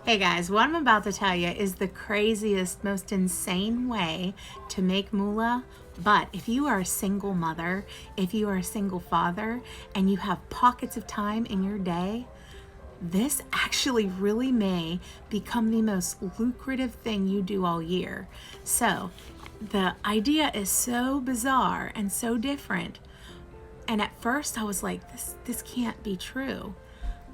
Hey guys, what I'm about to tell you is the craziest, most insane way to make moolah. But if you are a single mother, if you are a single father, and you have pockets of time in your day, this actually really may become the most lucrative thing you do all year. So the idea is so bizarre and so different. And at first I was like, this can't be true,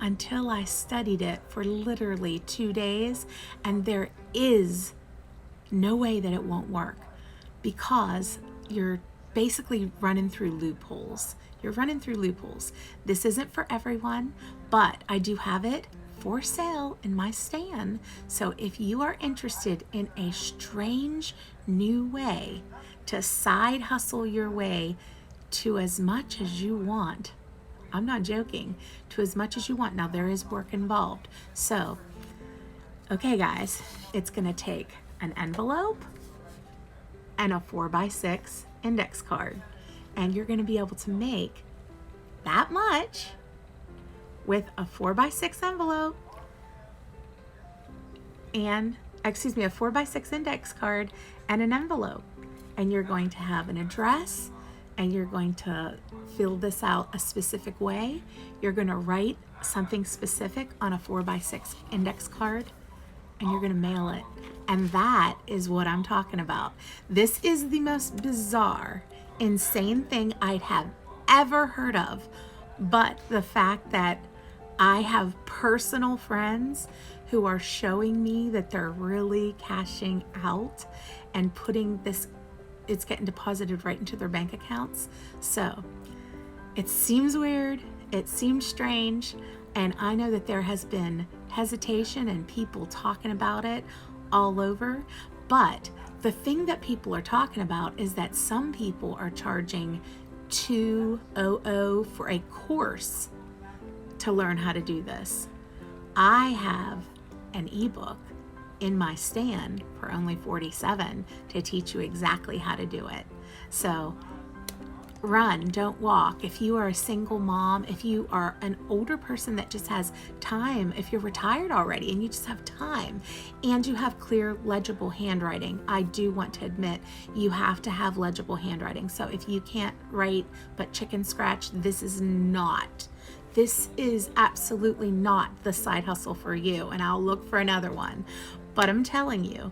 until I studied it for literally 2 days, and there is no way that it won't work, because you're basically running through loopholes. You're running through loopholes. This isn't for everyone, but I do have it for sale in my stand. So if you are interested in a strange new way to side hustle your way to as much as you want, I'm not joking, to as much as you want. Now there is work involved. So, okay guys, it's gonna take an envelope and a 4x6 index card. And you're gonna be able to make that much with a 4x6 envelope and, a 4x6 index card and an envelope. And you're going to have an address, and you're going to fill this out a specific way. You're gonna write something specific on a 4x6 index card, and you're gonna mail it. And that is what I'm talking about. This is the most bizarre, insane thing I'd have ever heard of. But the fact that I have personal friends who are showing me that they're really cashing out and putting this, it's getting deposited right into their bank accounts. So it seems weird, it seems strange, and I know that there has been hesitation and people talking about it all over. But the thing that people are talking about is that some people are charging $200 for a course to learn how to do this. I have an ebook in my stand for only $47 to teach you exactly how to do it. So run, don't walk. If you are a single mom, if you are an older person that just has time, if you're retired already and you just have time and you have clear, legible handwriting, I do want to admit you have to have legible handwriting. So if you can't write but chicken scratch, this is absolutely not the side hustle for you, and I'll look for another one. But I'm telling you,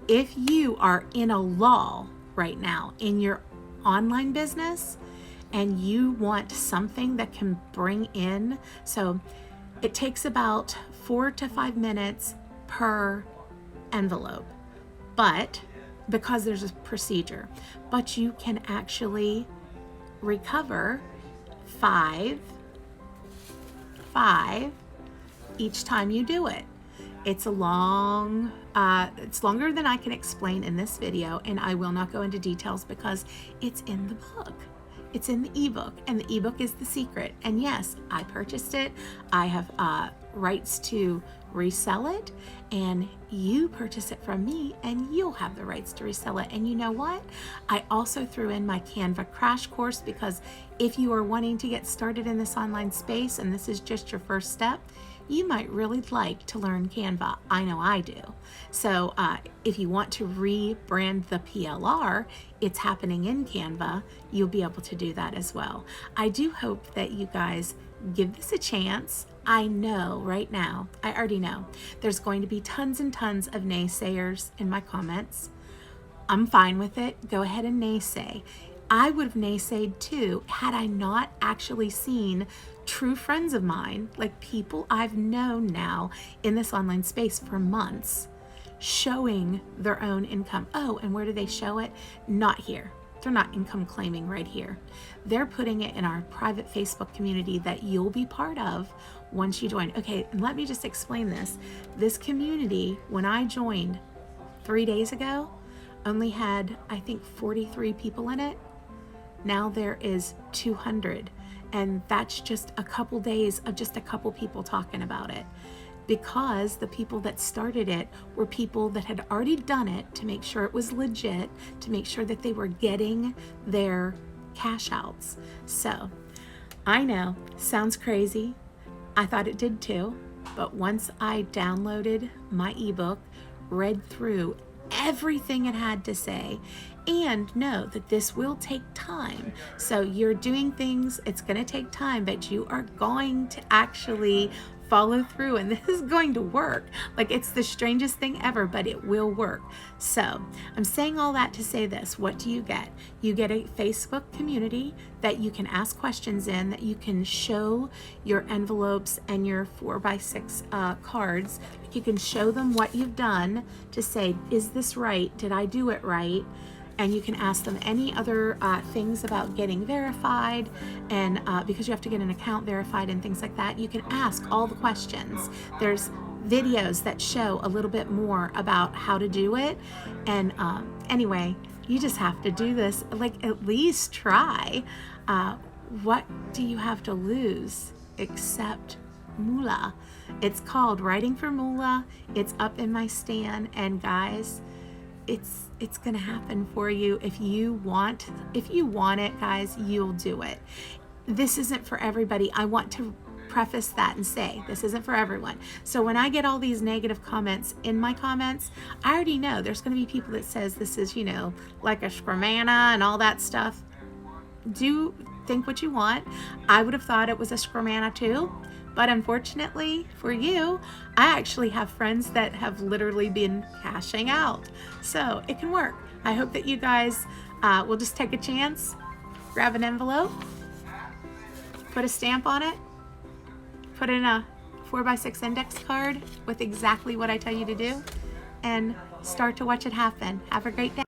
if you are in a lull right now in your online business and you want something that can bring in, so it takes about 4 to 5 minutes per envelope, but because there's a procedure, but you can actually recover five each time you do it. It's longer than I can explain in this video, and I will not go into details because it's in the book. It's in the ebook, and the ebook is the secret. And yes, I purchased it. I have rights to resell it, and you purchase it from me and you'll have the rights to resell it. And you know what? I also threw in my Canva crash course, because if you are wanting to get started in this online space and this is just your first step, you might really like to learn Canva. I know I do. So if you want to rebrand the PLR, it's happening in Canva. You'll be able to do that as well. I do hope that you guys give this a chance. I know right now, I already know, there's going to be tons and tons of naysayers in my comments. I'm fine with it. Go ahead and naysay. I would have naysayed too had I not actually seen true friends of mine, like people I've known now in this online space for months, showing their own income. Oh, and where do they show it? Not here. They're not income claiming right here. They're putting it in our private Facebook community that you'll be part of once you join. Okay, and let me just explain this. This community, when I joined 3 days ago, only had, I think, 43 people in it. Now there is 200, and that's just a couple days of just a couple people talking about it, because the people that started it were people that had already done it to make sure it was legit, to make sure that they were getting their cash outs. So I know, sounds crazy. I thought it did too, But once I downloaded my ebook, read through everything it had to say, and know that this will take time. So you're doing things, it's going to take time, but you are going to actually follow through, and this is going to work. Like, it's the strangest thing ever, but it will work. So I'm saying all that to say this: what do you get? You get a Facebook community that you can ask questions in, that you can show your envelopes and your 4x6 cards. You can show them what you've done to say, is this right? Did I do it right? And you can ask them any other things about getting verified, and because you have to get an account verified and things like that, you can ask all the questions. There's videos that show a little bit more about how to do it. And anyway, you just have to do this, like, at least try. What do you have to lose except moolah? It's called Writing for Moolah. It's up in my stand, and guys, it's gonna happen for you. If you want it, guys, you'll do it. This isn't for everybody. I want to preface that and say this isn't for everyone. So when I get all these negative comments in my comments, I already know there's going to be people that says this is, you know, like a scramana and all that stuff. Do think what you want. I would have thought it was a scramana too, but unfortunately for you, I actually have friends that have literally been cashing out. So it can work. I hope that you guys will just take a chance, grab an envelope, put a stamp on it, put in a 4x6 index card with exactly what I tell you to do, and start to watch it happen. Have a great day.